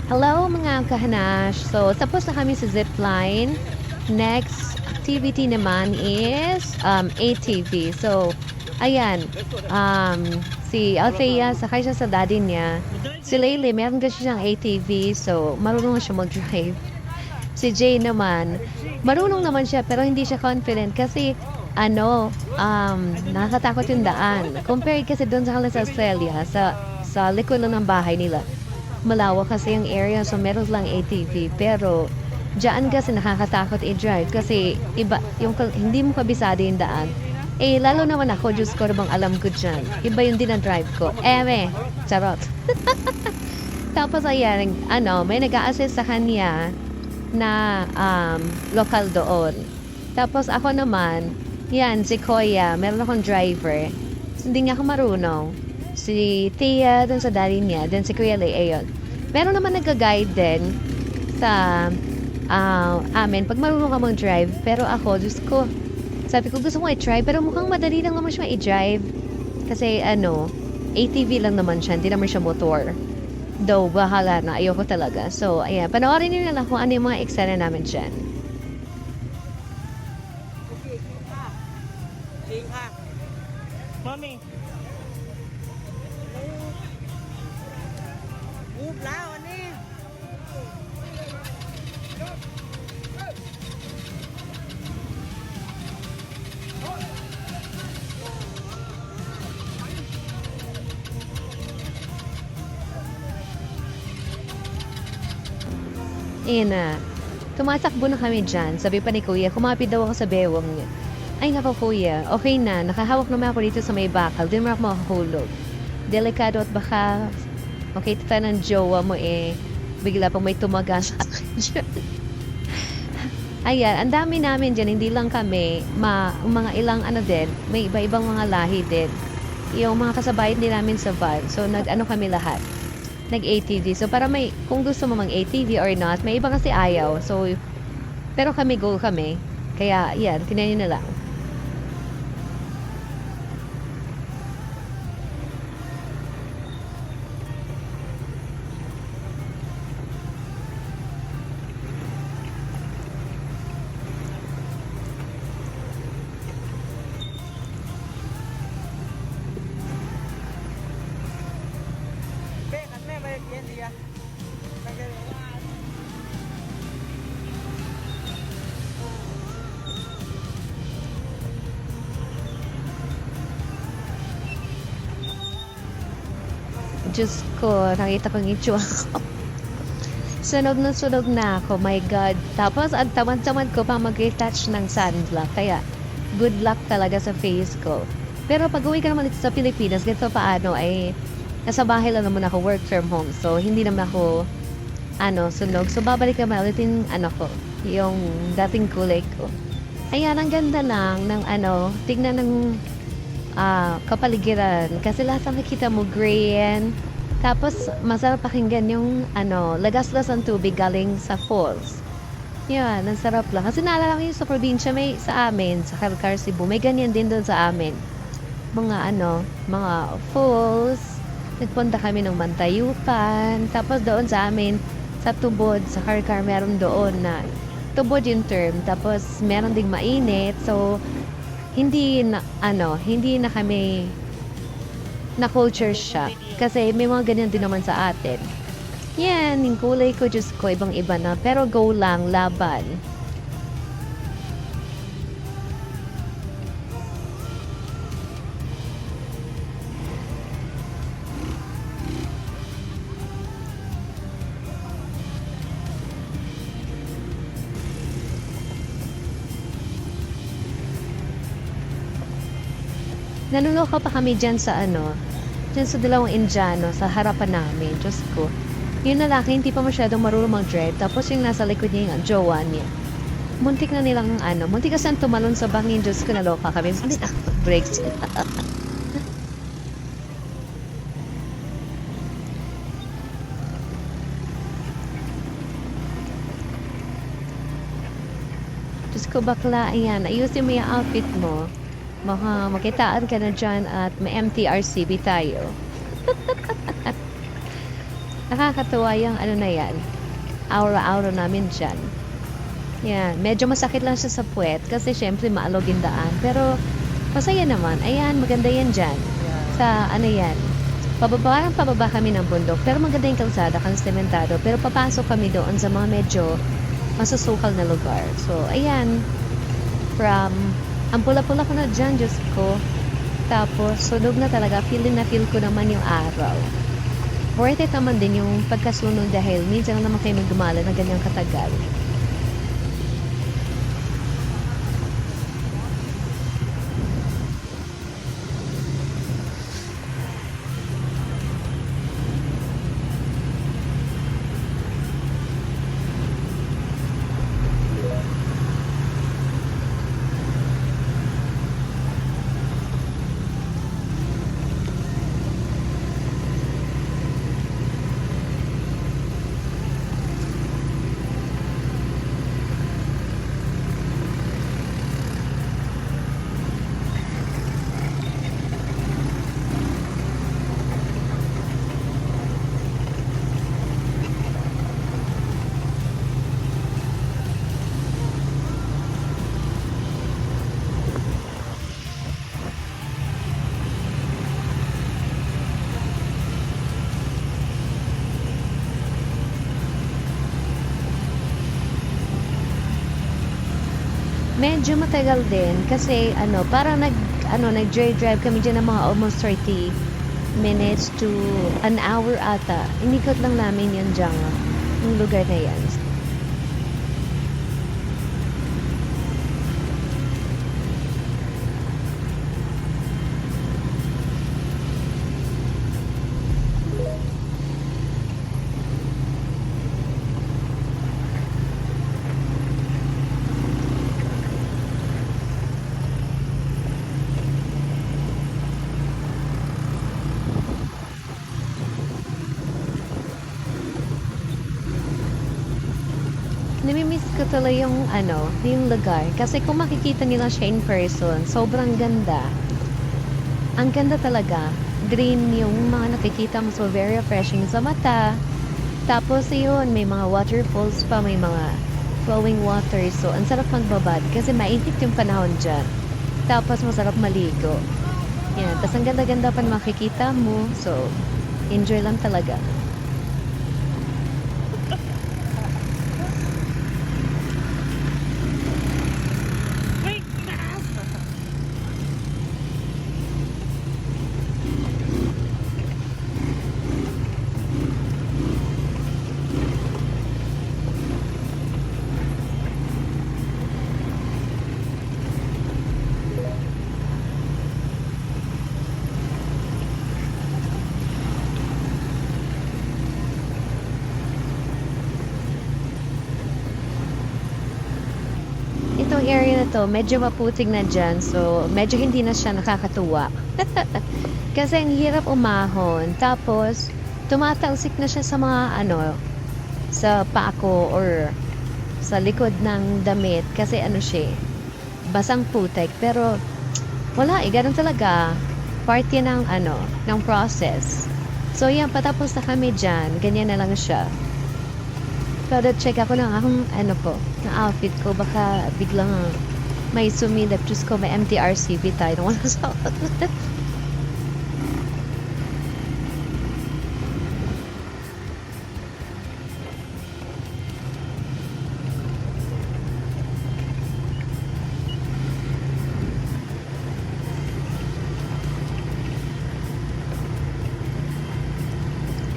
Hello mga kahanash! So, tapos na kami sa zipline. Next activity naman is ATV. So, ayan. Si Althea, sakay siya sa daddy niya. Si Laylee, meron kasi siyang ATV. So, marunong siya mag-drive. Si Jay naman, marunong naman siya pero hindi siya confident kasi nakakatakot yung daan. Compared kasi doon sa kanila sa Australia, sa likod lang ng bahay nila malawak kasi yung area so meron lang ATV pero diyan kasi nakakatakot i-drive kasi iba yung hindi mo kabisado yung daan lalo naman ako Diyos ko bang alam ko dyan iba yung dinadrive ko charot tapos ayan may nag-a-assist sa kanya na local doon tapos ako naman yan si Koya meron akong driver hindi nga ako marunong si Tia dun sa daddy niya, then si Kuya Lay, ayun. Meron naman nag-guide din sa amin pag marunong ka mag-drive. Pero ako, Diyos ko, sabi ko gusto ko i-try, pero mukhang madali lang naman siya i-drive. Kasi ATV lang naman siya, hindi naman siya motor. Though, bahala na, ayoko talaga. So, ayan, panoorin niyo na lang kung ano yung mga eksena namin dyan. Mommy. Úp lá anh đi. Ayan na. Tumatakbo na kami dyan. Sabi pa ni Kuya, kumapit daw ako sa bewang niya. Ay nako Kuya, okay na. Nakahawak naman ako dito sa may bakal. Di naman ako makahulog. Delikado at baka makita ng jowa mo bigla pang may tumaga sa akin dyan. Ayan, ang dami namin dyan. Hindi lang kami. Mga ilang din. May iba-ibang mga lahi din. Yung mga kasabayan din namin sa van. So, kami lahat nag-ATV. So, para kung gusto mo mag-ATV or not, may iba kasi ayaw. So, pero kami, go kami. Kaya, yan, tinayin na lang. Diyos ko, nakita ko yung itsura ko. Sunog na ako, my God. Tapos, ang tamad-tamad ko pa mag-retouch ng sunblock. Kaya, good luck talaga sa face ko. Pero pag uwi ka naman dito sa Pilipinas, ganito paano, nasa bahay lang naman ako, work from home. So, hindi naman ako, sunog. So, babalik naman ulit yung dating kulay ko. Ayan, ang ganda lang ng tignan ng kapaligiran. Kasi lahat ng nakikita mo, green. Tapos, masarap pakinggan yung, lagaslas ang tubig galing sa falls. Yan, ang sarap lang. Kasi naalala ko yung sa probinsya, may sa amin, sa Calcar, Cebu, may ganyan din doon sa amin. Mga falls. Nagpunta kami ng Mantayupan. Tapos doon sa amin, sa Tubod, sa Calcar, meron doon na tubod yung term. Tapos, meron ding mainit. So, hindi na kami na culture shock kasi may mga ganyan din naman sa atin. Yan, yung kulay ko, Diyos ko, ibang-iba na. Pero go lang, laban. Naluloko pa kami dyan sa dyan sa dalawang Indiano, sa harapan namin. Diyos ko. Yung lalaki, hindi pa masyadong marunong mag-drive. Tapos yung nasa likod niya, yung jowa niya. Muntik na nilang, muntik kasi tumalon sa bangin. Diyos ko, naloka kami. Muntik na break sila. Diyos ko, bakla, ayan. Ayusin mo yung outfit mo. Makitaan ka na dyan at may MTRCB tayo. Nakakatuwa yung ano na yan, aura-aura namin dyan. Yan, medyo masakit lang siya sa puwet kasi syempre maalog yung daan. Pero masaya naman. Ayan, maganda yan dyan. Sa ano yan, parang pababa kami ng bundok. Pero maganda yung kalsada, kasi sementado. Pero papasok kami doon sa mga medyo masusukal na lugar. So, ayan, ang pula-pula ko na dyan, Diyos ko. Tapos, sunog na talaga. Feel ko naman yung araw. Worth it naman din yung pagkasunog dahil minsan lang naman kayo magdumala na ganyang katagal. Medyo matagal din kasi parang nag-drive kami diyan ng mga almost 30 minutes to an hour ata. Inikot lang namin yan diyan, yung lugar na yan. Namimiss ko tuloy yung lugar. Kasi kung makikita nila siya in person, sobrang ganda. Ang ganda talaga. Green yung mga nakikita mo, so very refreshing sa mata. Tapos yun, may mga waterfalls pa, may mga flowing water. So, ang sarap magbabad kasi mainit yung panahon dyan. Tapos masarap maligo. Yan, tapos ang ganda-ganda pa makikita mo. So, enjoy lang talaga. Itong area na to, medyo maputik na dyan. So, medyo hindi na siya nakakatuwa. Kasi ang hirap umahon. Tapos, tumatalsik na siya sa mga sa paa ko or sa likod ng damit. Kasi siya, basang putik. Pero, wala ganun talaga. Part yan ng process. So, yan, patapos na kami dyan. Ganyan na lang siya. Pero check ako lang akong na outfit ko. Baka biglang may sumilap. Diyos ko, may MTRCB tayo. Wala sa